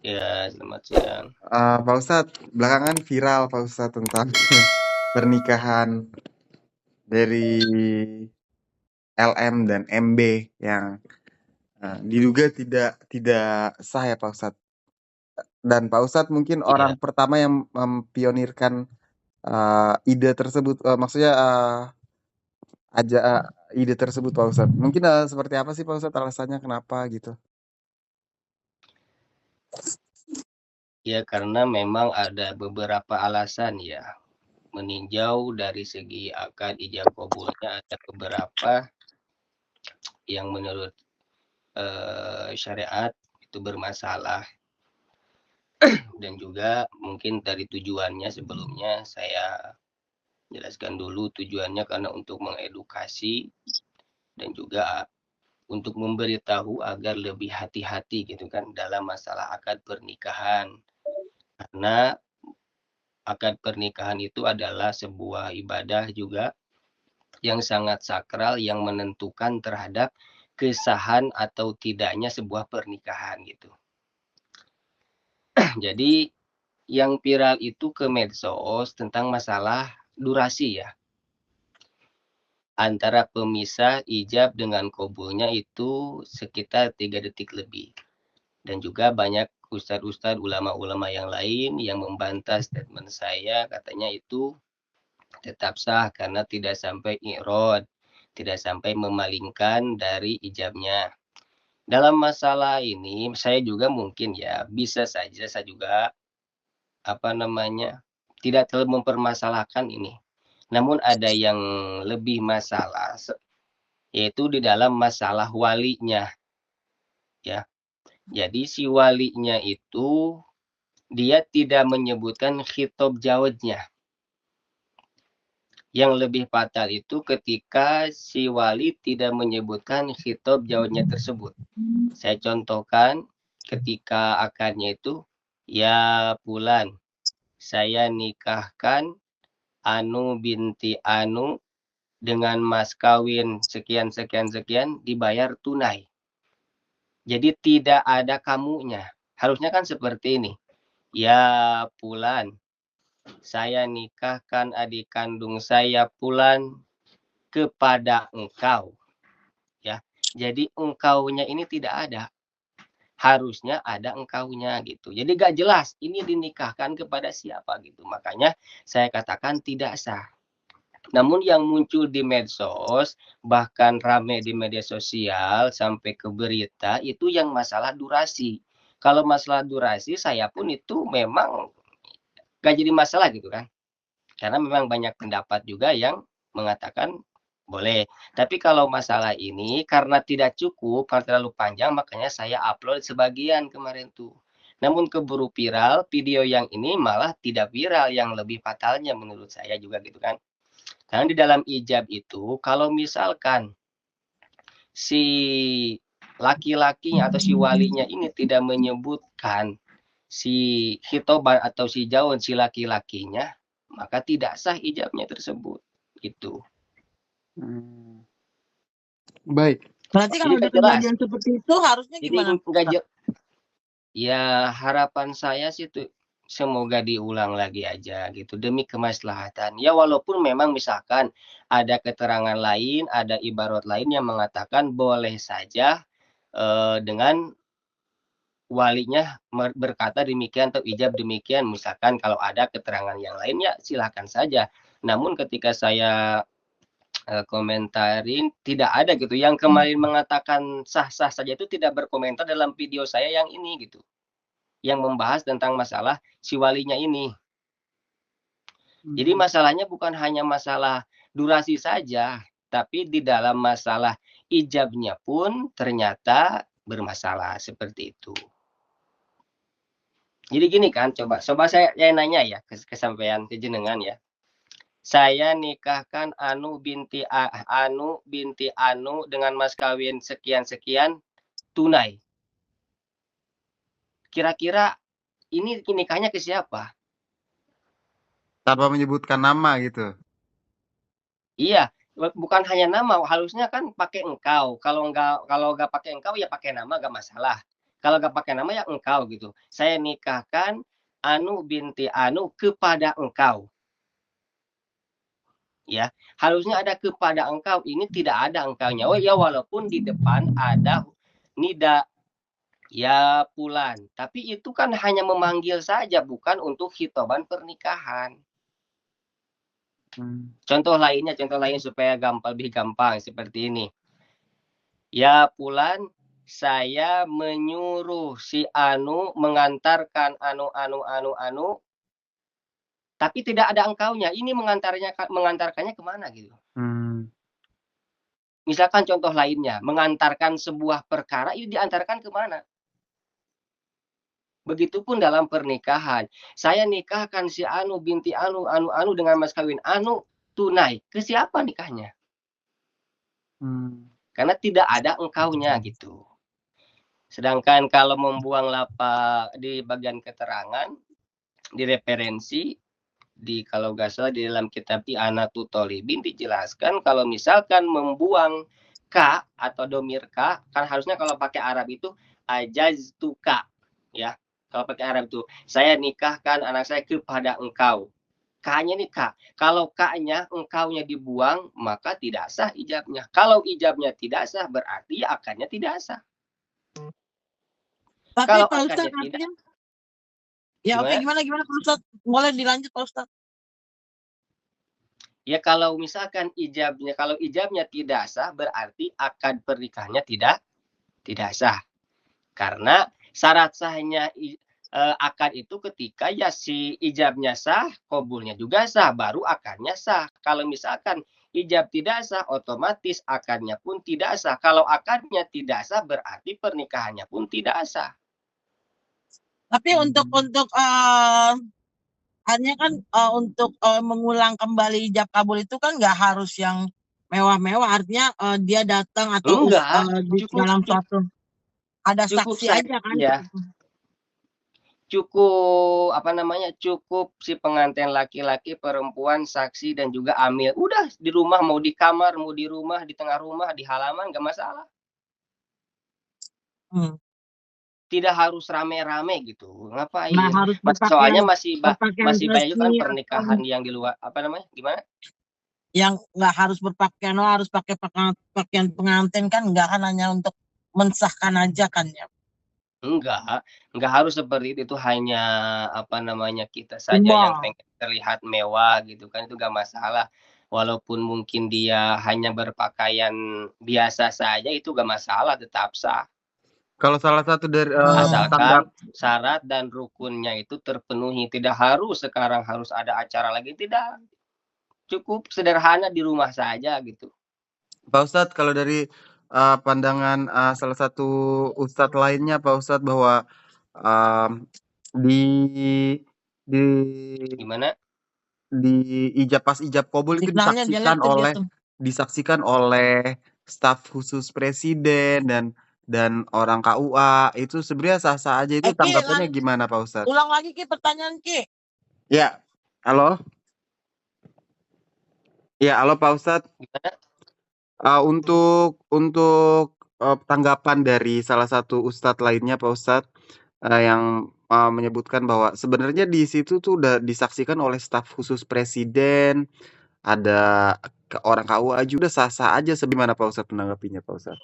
Ya, selamat siang. Pak Ustadz, belakangan viral Pak Ustadz tentang pernikahan dari LM dan MB yang diduga tidak sah ya Pak Ustadz. Dan Pak Ustadz mungkin Iya, orang pertama yang mempionirkan ide tersebut, maksudnya aja ide tersebut Pak Ustadz. Mungkin seperti apa sih Pak Ustadz alasannya kenapa gitu? ya karena memang ada beberapa alasan ya. Meninjau dari segi akad ijab kabulnya ada beberapa yang menurut syariat itu bermasalah, dan juga mungkin dari tujuannya sebelumnya saya jelaskan dulu tujuannya karena untuk mengedukasi dan juga untuk memberitahu agar lebih hati-hati gitu kan dalam masalah akad pernikahan. Karena akad pernikahan itu adalah sebuah ibadah juga yang sangat sakral yang menentukan terhadap kesahan atau tidaknya sebuah pernikahan gitu. Jadi yang viral itu ke medsos tentang masalah durasi ya. Antara pemisah ijab dengan kabulnya itu sekitar 3 detik lebih. Dan juga banyak ustadz-ustadz ulama-ulama yang lain yang membantah statement saya, katanya itu tetap sah karena tidak sampai i'rad, tidak sampai memalingkan dari ijabnya. Dalam masalah ini saya juga mungkin ya bisa saja saya juga apa namanya tidak terlalu mempermasalahkan ini. Namun ada yang lebih masalah yaitu di dalam masalah walinya ya. Jadi si walinya itu dia tidak menyebutkan khitab jawabnya. Yang lebih fatal itu ketika si wali tidak menyebutkan khitab jawabnya tersebut. Saya contohkan ketika akadnya itu, ya Fulan, saya nikahkan Anu binti Anu dengan mas kawin sekian sekian sekian dibayar tunai. Jadi tidak ada kamunya. Harusnya kan seperti ini. Ya Fulan, saya nikahkan adik kandung saya Fulan kepada engkau. Ya, jadi engkaunya ini tidak ada. Harusnya ada engkaunya gitu. Jadi gak jelas ini dinikahkan kepada siapa gitu. Makanya saya katakan tidak sah. Namun yang muncul di medsos, bahkan rame di media sosial sampai ke berita itu yang masalah durasi. Kalau masalah durasi saya pun itu memang gak jadi masalah gitu kan. Karena memang banyak pendapat juga yang mengatakan boleh. Tapi kalau masalah ini karena tidak cukup, karena terlalu panjang, makanya saya upload sebagian kemarin tuh. Namun keburu viral, video yang ini malah tidak viral, yang lebih fatalnya menurut saya juga gitu kan. Karena di dalam ijab itu, kalau misalkan si laki-lakinya atau si walinya ini tidak menyebutkan si hitoban atau si jauh si laki-lakinya, maka tidak sah ijabnya tersebut. Itu. Hmm, baik. Berarti Jadi kalau ada nggak jelas. kejadian seperti itu harusnya Jadi gimana, nggak Pak? ya harapan saya sih tuh semoga diulang lagi aja gitu demi kemaslahatan. Ya walaupun memang misalkan ada keterangan lain, ada ibarat lain yang mengatakan boleh saja dengan walinya berkata demikian atau ijab demikian. Misalkan kalau ada keterangan yang lain ya silahkan saja. Namun ketika saya komentarin tidak ada gitu. Yang kemarin mengatakan sah-sah saja itu tidak berkomentar dalam video saya yang ini gitu. Yang membahas tentang masalah si walinya ini. Jadi masalahnya bukan hanya masalah durasi saja, tapi di dalam masalah ijabnya pun ternyata bermasalah seperti itu. Jadi gini kan, coba saya nanya ya kesampaian ke jenengan ya. Saya nikahkan Anu binti Anu dengan mas kawin sekian sekian tunai. Kira-kira ini nikahnya ke siapa? Tanpa menyebutkan nama gitu. Iya, bukan hanya nama, harusnya kan pakai engkau. Kalau nggak pakai engkau ya pakai nama nggak masalah. Kalau nggak pakai nama ya engkau gitu. Saya nikahkan Anu binti Anu kepada engkau. Ya, harusnya ada kepada engkau, ini tidak ada engkaunya. Oh ya, walaupun di depan ada nida, ya Fulan, tapi itu kan hanya memanggil saja, bukan untuk khitoban pernikahan. Contoh lainnya supaya lebih gampang seperti ini. Ya Fulan, saya menyuruh si Anu mengantarkan Anu, tapi tidak ada engkaunya. Ini mengantarkannya kemana gitu. Misalkan contoh lainnya, mengantarkan sebuah perkara, ini diantarkan kemana? Begitupun dalam pernikahan. Saya nikahkan si Anu binti Anu dengan mas kawin Anu tunai. Ke siapa nikahnya? Karena tidak ada engkaunya gitu. Sedangkan kalau membuang lapa di bagian keterangan, di referensi, kalau nggak salah di dalam kitab I'anatul Thalibin dijelaskan kalau misalkan membuang ka atau domir ka, kan harusnya kalau pakai Arab itu ajaztuka, ya. Kalau pakai Arab itu saya nikahkan anak saya kepada engkau. Ka-nya nih ka. Kalau ka-nya engkaunya dibuang, maka tidak sah ijabnya. Kalau ijabnya tidak sah, berarti akadnya tidak sah. Tapi Kalau Pak Ustadz akadnya tidak, ya oke, gimana? gimana Pak Ustadz? Boleh dilanjut Pak Ustadz. Ya kalau misalkan kalau ijabnya tidak sah, berarti akad pernikahannya tidak sah. Karena syarat sahnya akad itu ketika ya si ijabnya sah, kabulnya juga sah, baru akadnya sah. Kalau misalkan ijab tidak sah, otomatis akadnya pun tidak sah. Kalau akadnya tidak sah, berarti pernikahannya pun tidak sah. Tapi untuk hanya kan untuk mengulang kembali ijab kabul itu kan nggak harus yang mewah-mewah. Artinya dia datang atau Enggak, dalam suatu ada cukup saksi saya aja kan. ya. Cukup si pengantin laki-laki, perempuan, saksi dan juga amil. Udah di rumah, mau di kamar, mau di rumah, di tengah rumah, di halaman, nggak masalah. Tidak harus rame-rame gitu. Ngapain? Nah, harus Soalnya masih banyak juga kan resmi pernikahan yang di luar, gimana? Yang nggak harus berpakaian, harus pakai pakaian pengantin kan, nggak kan hanya untuk mensahkan aja kan ya. Enggak harus seperti itu hanya kita saja yang pengen terlihat mewah gitu kan, itu enggak masalah. Walaupun mungkin dia hanya berpakaian biasa saja itu enggak masalah, tetap sah. Kalau salah satu dari asalkan syarat dan rukunnya itu terpenuhi, tidak harus sekarang harus ada acara lagi, tidak. Cukup sederhana di rumah saja gitu. Pak Ustadz, kalau dari pandangan salah satu ustadz lainnya, Pak Ustadz, bahwa di gimana? Di pas ijab kabul itu disaksikan oleh staf khusus presiden dan orang KUA, itu sebenarnya sah-sah aja, itu tanggapannya gimana Pak Ustadz? Ulang lagi Ki pertanyaan Ki. Ya, halo? Ya, halo Pak Ustadz. Gimana? Untuk tanggapan dari salah satu ustadz lainnya Pak Ustadz, yang menyebutkan bahwa sebenarnya di situ tuh udah disaksikan oleh staf khusus presiden, ada orang KUA juga, sah-sah aja. Sebagaimana Pak Ustadz menanggapinya Pak Ustadz?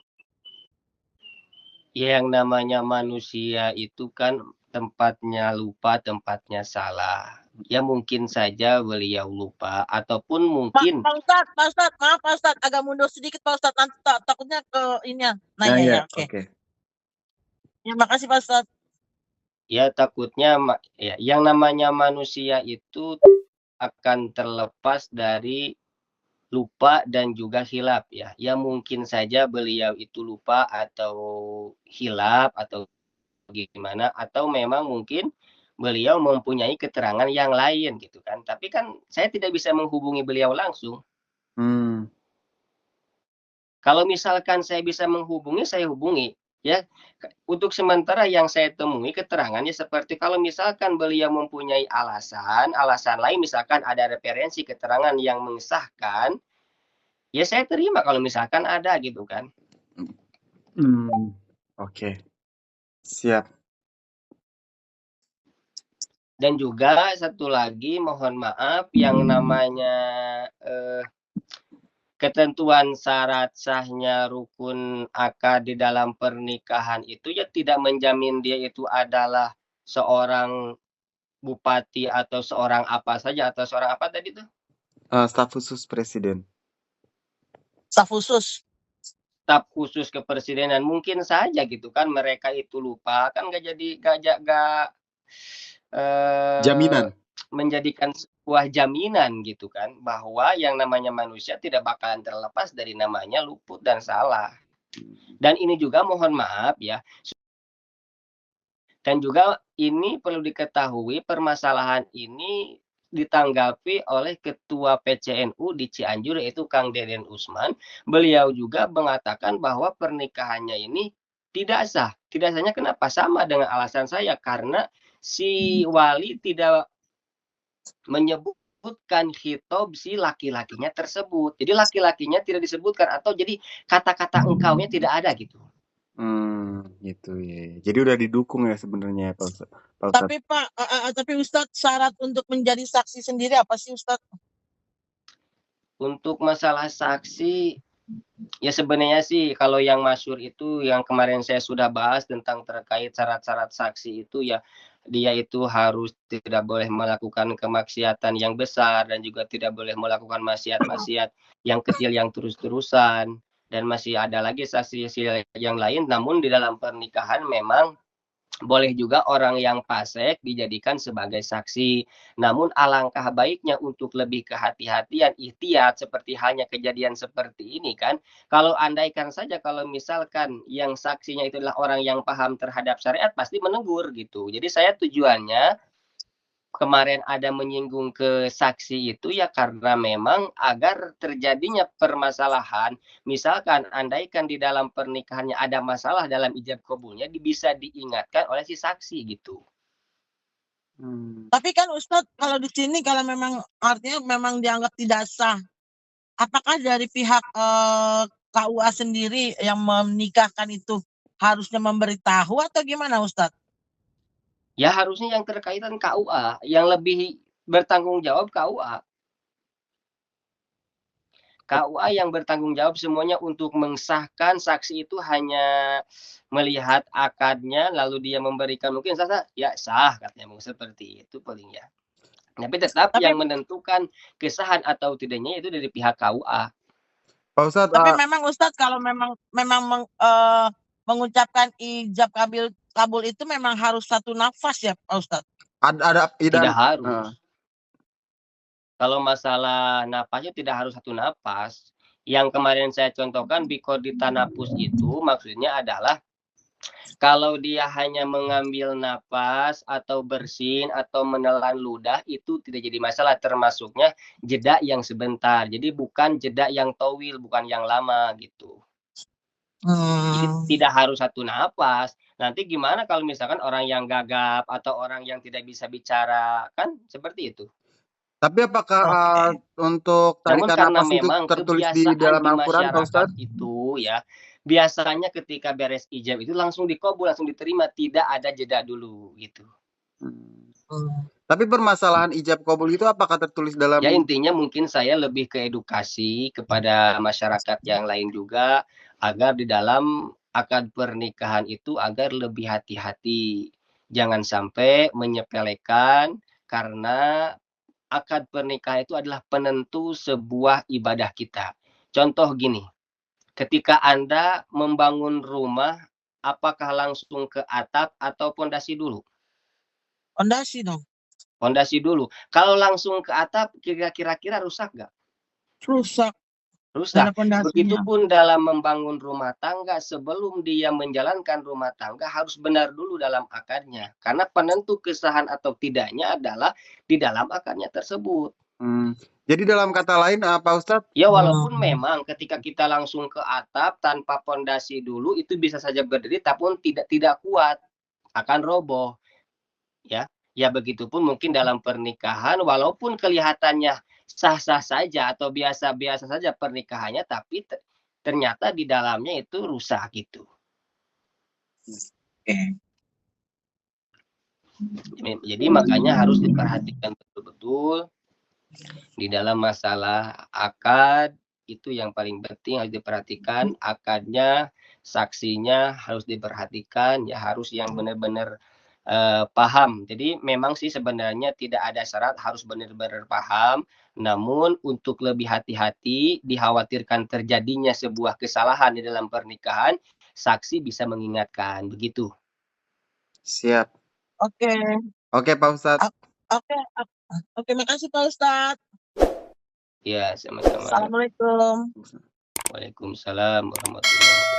Yang namanya manusia itu kan tempatnya lupa, tempatnya salah. Ya mungkin saja beliau lupa ataupun mungkin Pak Ustadz, maaf Pak Ustadz, agak mundur sedikit Pak Ustadz, nanti takutnya ke ini ya. Ya, oke. Ya, makasih Pak Ustadz. Ya takutnya ya yang namanya manusia itu akan terlepas dari lupa dan juga hilap ya. Ya mungkin saja beliau itu lupa atau hilap atau gimana, atau memang mungkin beliau mempunyai keterangan yang lain gitu kan. Tapi kan saya tidak bisa menghubungi beliau langsung. Kalau misalkan saya bisa menghubungi, saya hubungi. Ya, untuk sementara yang saya temui keterangannya seperti kalau misalkan beliau mempunyai alasan lain, misalkan ada referensi keterangan yang mengesahkan, ya saya terima kalau misalkan ada gitu kan. Oke. Siap. Dan juga satu lagi, mohon maaf, yang namanya ketentuan syarat sahnya rukun akad di dalam pernikahan itu ya tidak menjamin dia itu adalah seorang bupati atau seorang apa saja atau seorang apa tadi tuh? Staf khusus presiden. Staf khusus. Staf khusus kepresidenan mungkin saja gitu kan mereka itu lupa kan nggak jadi nggak Jaminan. menjadikan sebuah jaminan gitu kan bahwa yang namanya manusia tidak bakalan terlepas dari namanya luput dan salah. Dan ini juga mohon maaf ya. Dan juga ini perlu diketahui permasalahan ini ditanggapi oleh Ketua PCNU di Cianjur yaitu Kang Deden Usman. Beliau juga mengatakan bahwa pernikahannya ini tidak sah. Tidak sahnya kenapa? Sama dengan alasan saya karena si wali tidak menyebutkan khitab si laki-lakinya tersebut. Jadi laki-lakinya tidak disebutkan atau jadi kata-kata engkaunya tidak ada gitu. Gitu ya. Jadi udah didukung ya sebenarnya Pak Ustadz. Tapi Ustadz syarat untuk menjadi saksi sendiri apa sih Ustadz? Untuk masalah saksi, ya sebenarnya sih kalau yang masyhur itu yang kemarin saya sudah bahas tentang terkait syarat-syarat saksi itu ya dia itu harus tidak boleh melakukan kemaksiatan yang besar dan juga tidak boleh melakukan maksiat-maksiat yang kecil yang terus-terusan dan masih ada lagi saksi yang lain namun di dalam pernikahan memang boleh juga orang yang fasik dijadikan sebagai saksi. Namun alangkah baiknya untuk lebih kehati-hatian, ihtiyat seperti halnya kejadian seperti ini kan. Kalau andaikan saja kalau misalkan yang saksinya itu adalah orang yang paham terhadap syariat pasti menegur gitu. Jadi saya tujuannya kemarin ada menyinggung ke saksi itu ya karena memang agar terjadinya permasalahan, misalkan andaikan di dalam pernikahannya ada masalah dalam ijab kabulnya bisa diingatkan oleh si saksi gitu. Tapi kan Ustadz kalau di sini kalau memang artinya memang dianggap tidak sah, apakah dari pihak KUA sendiri yang menikahkan itu harusnya memberitahu atau gimana Ustadz? Ya harusnya yang terkaitan KUA, yang lebih bertanggung jawab KUA. KUA yang bertanggung jawab semuanya untuk mensahkan saksi itu hanya melihat akadnya lalu dia memberikan mungkin sah ya sah katanya seperti itu paling ya. Tapi tetap yang menentukan kesahan atau tidaknya itu dari pihak KUA. Pak Ustadz, tapi memang Ustadz kalau memang mengucapkan ijab kabul itu memang harus satu nafas ya Pak Ustadz? Tidak harus. Kalau masalah napasnya tidak harus satu napas. Yang kemarin saya contohkan biqodri tanafus itu maksudnya adalah kalau dia hanya mengambil napas atau bersin atau menelan ludah itu tidak jadi masalah termasuknya jeda yang sebentar. Jadi bukan jeda yang towil, bukan yang lama gitu. Jadi tidak harus satu napas. Nanti gimana kalau misalkan orang yang gagap atau orang yang tidak bisa bicara kan seperti itu. Tapi apakah untuk tarikan napas itu tertulis di dalam Al-Quran, Pak Ustadz? Itu ya, biasanya ketika beres ijab itu langsung dikabul, langsung diterima, tidak ada jeda dulu gitu. Tapi permasalahan ijab kabul itu apakah tertulis dalam? Ya intinya mungkin saya lebih ke edukasi kepada masyarakat yang lain juga agar di dalam akad pernikahan itu agar lebih hati-hati. Jangan sampai menyepelekan karena akad pernikahan itu adalah penentu sebuah ibadah kita. Contoh gini, ketika Anda membangun rumah, apakah langsung ke atap atau pondasi dulu? Pondasi dong. Pondasi dulu. Kalau langsung ke atap, kira-kira rusak nggak? Rusak. Rusak. Begitupun dalam membangun rumah tangga, sebelum dia menjalankan rumah tangga harus benar dulu dalam akadnya. Karena penentu kesahan atau tidaknya adalah di dalam akadnya tersebut. Jadi dalam kata lain Pak Ustadz? Ya walaupun memang ketika kita langsung ke atap tanpa pondasi dulu itu bisa saja berdiri tapi tidak kuat, akan roboh. Ya begitupun mungkin dalam pernikahan walaupun kelihatannya sah-sah saja atau biasa-biasa saja pernikahannya tapi ternyata di dalamnya itu rusak gitu. Jadi makanya harus diperhatikan betul-betul di dalam masalah akad, itu yang paling penting harus diperhatikan, akadnya, saksinya harus diperhatikan, ya harus yang benar-benar paham. Jadi memang sih sebenarnya tidak ada syarat harus benar-benar paham, namun untuk lebih hati-hati, dikhawatirkan terjadinya sebuah kesalahan di dalam pernikahan, saksi bisa mengingatkan, begitu. Siap. Oke. Oke, Pak Ustadz. Oke. Oke, makasih Pak Ustadz. Ya, sama-sama. Assalamualaikum. Waalaikumsalam warahmatullahi wabarakatuh.